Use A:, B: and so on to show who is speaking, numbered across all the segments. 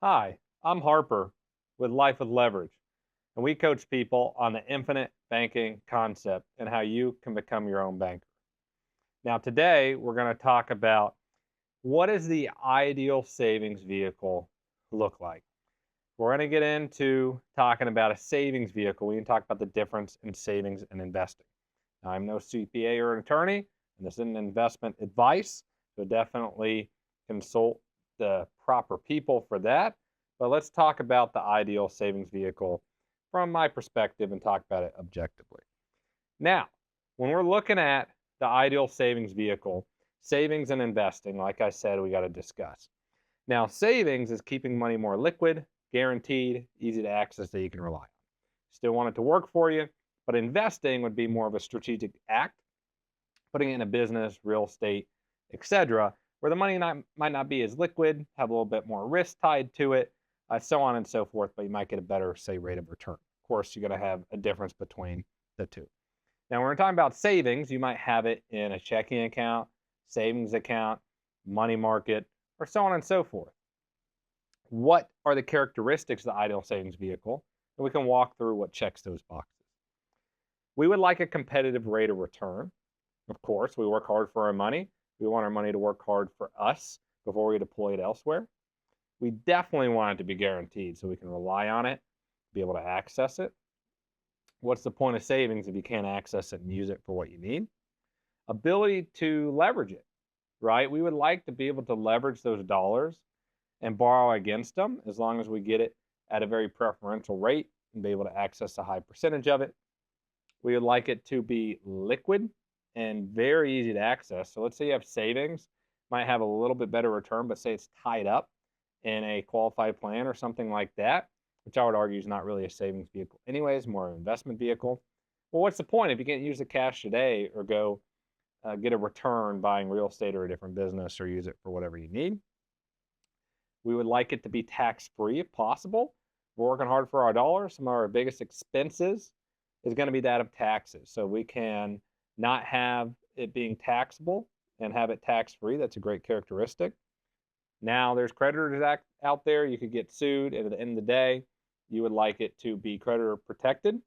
A: Hi, I'm Harper with Life with Leverage, and we coach people on the infinite banking concept and how you can become your own banker. Now, today we're going to talk about what does the ideal savings vehicle look like? We're going to get into talking about a savings vehicle. We can talk about the difference in savings and investing. Now, I'm no CPA or an attorney, and this isn't investment advice, so definitely consult the proper people for that. But let's talk about the ideal savings vehicle from my perspective and talk about it objectively. Now, when we're looking at the ideal savings vehicle, savings and investing, like I said, we got to discuss. Now, savings is keeping money more liquid, guaranteed, easy to access that you can rely on. Still want it to work for you, but investing would be more of a strategic act, putting it in a business, real estate, etc., where the money might not be as liquid, have a little bit more risk tied to it, so on and so forth, but you might get a better, say, rate of return. Of course, you're going to have a difference between the two. Now, when we're talking about savings, you might have it in a checking account, savings account, money market, or so on and so forth. What are the characteristics of the ideal savings vehicle? And we can walk through what checks those boxes. We would like a competitive rate of return. Of course, we work hard for our money. We want our money to work hard for us before we deploy it elsewhere. We definitely want it to be guaranteed so we can rely on it, be able to access it. What's the point of savings if you can't access it and use it for what you need? Ability to leverage it, right? We would like to be able to leverage those dollars and borrow against them as long as we get it at a very preferential rate and be able to access a high percentage of it. We would like it to be liquid and very easy to access. So let's say you have savings, might have a little bit better return, but say it's tied up in a qualified plan or something like that, which I would argue is not really a savings vehicle anyways, more an investment vehicle. Well, what's the point if you can't use the cash today or go get a return buying real estate or a different business or use it for whatever you need? We would like it to be tax-free if possible. We're working hard for our dollars. Some of our biggest expenses is going to be that of taxes. So we can not have it being taxable and have it tax-free. That's a great characteristic. Now, there's creditors out there. You could get sued, and at the end of the day, you would like it to be creditor protected.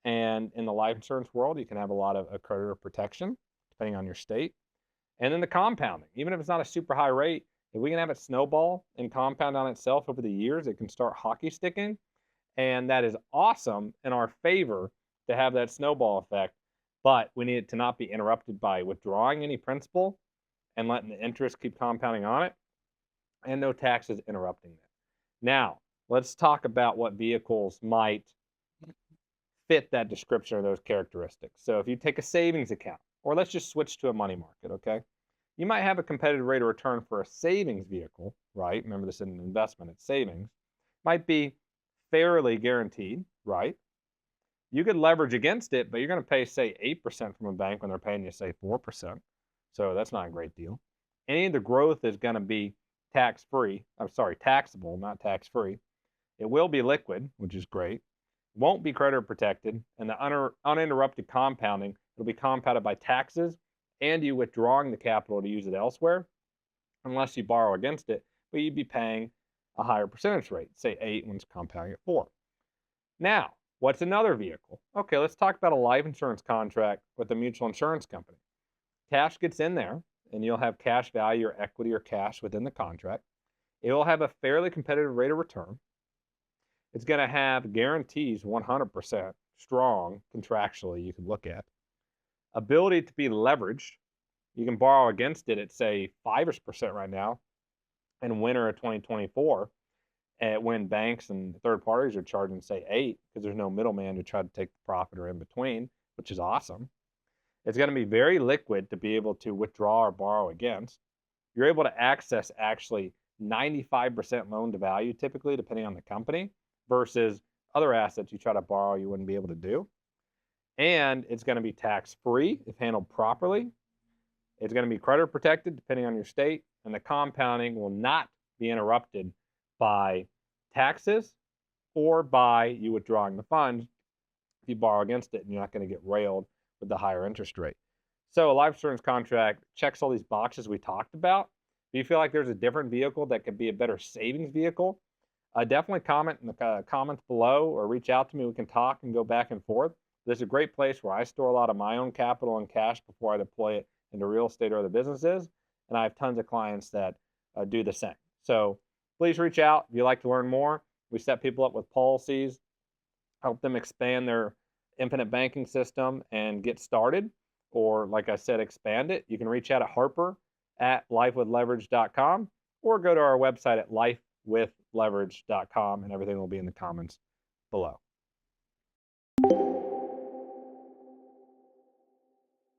A: And in the life insurance world, you can have a lot of creditor protection, depending on your state. And then the compounding, even if it's not a super high rate, if we can have it snowball and compound on itself over the years, it can start hockey sticking. And that is awesome in our favor to have that snowball effect. But we need it to not be interrupted by withdrawing any principal and letting the interest keep compounding on it, and no taxes interrupting that. Now, let's talk about what vehicles might fit that description or those characteristics. So if you take a savings account, or let's just switch to a money market, okay? You might have a competitive rate of return for a savings vehicle, right? Remember, this isn't an investment, it's savings. Might be fairly guaranteed, right? You could leverage against it, but you're going to pay, say, 8% from a bank when they're paying you, say, 4%. So that's not a great deal. Any of the growth is going to be tax-free. I'm sorry, taxable, not tax-free. It will be liquid, which is great. Won't be creditor protected, and the uninterrupted compounding, it'll be compounded by taxes and you withdrawing the capital to use it elsewhere, unless you borrow against it, but you'd be paying a higher percentage rate, say 8 when it's compounding at 4. Now, what's another vehicle? Okay, let's talk about a life insurance contract with a mutual insurance company. Cash gets in there, and you'll have cash value or equity or cash within the contract. It will have a fairly competitive rate of return. It's going to have guarantees 100% strong contractually, you can look at. Ability to be leveraged. You can borrow against it at, say, 5% right now in winter of 2024, when banks and third parties are charging, say, 8 because there's no middleman to try to take the profit or in between, which is awesome. It's going to be very liquid to be able to withdraw or borrow against. You're able to access actually 95% loan to value typically, depending on the company, versus other assets you try to borrow you wouldn't be able to do. And it's going to be tax-free if handled properly. It's going to be creditor protected depending on your state, and the compounding will not be interrupted by taxes or by you withdrawing the funds if you borrow against it, and you're not going to get railed with the higher interest rate. So a life insurance contract checks all these boxes we talked about. Do you feel like there's a different vehicle that could be a better savings vehicle definitely comment in the comments below or reach out to me. We can talk and go back and forth. This is a great place where I store a lot of my own capital and cash before I deploy it into real estate or other businesses. And I have tons of clients that do the same. So please reach out if you'd like to learn more. We set people up with policies, help them expand their infinite banking system and get started. Or, like I said, expand it. You can reach out at Harper at lifewithleverage.com or go to our website at lifewithleverage.com, and everything will be in the comments below.